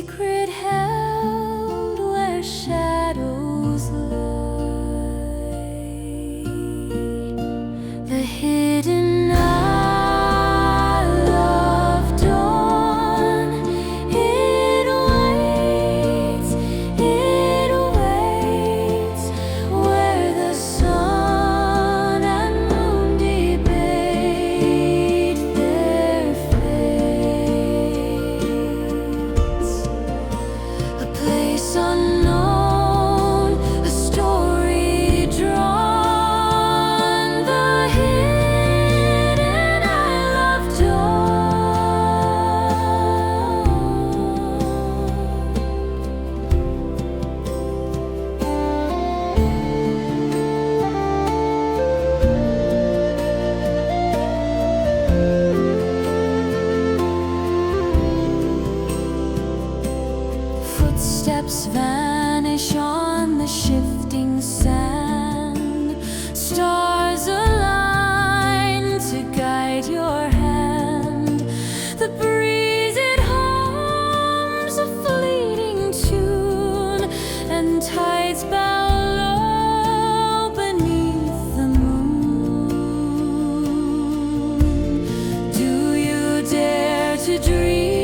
secret held where shadows lie, the hidden isle of dawn. It waits where the sun and moon debate their fates. A place unknown, a story drawn, the hidden isle of Footsteps vanish on the shifting sand. Stars align to guide your hand. The breeze, it hums a fleeting tune, and tides bow low beneath the moon. Do you dare to dream?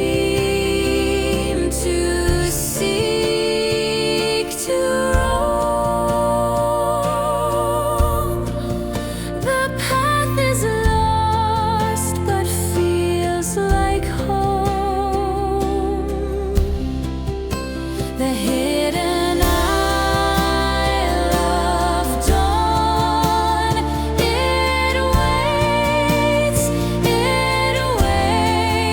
The hidden isle of dawn. It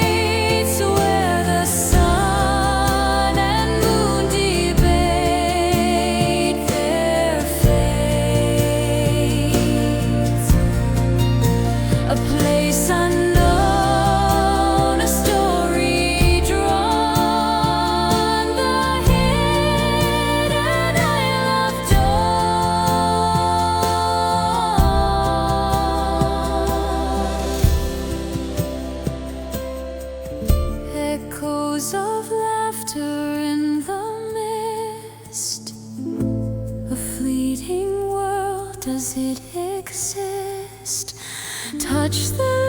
waits where the sun and moon debate their fates. A place unknown, a story drawn, the hidden isle of dawn. Echoes of laughter in the mist. A fleeting world, does it exist? Touch the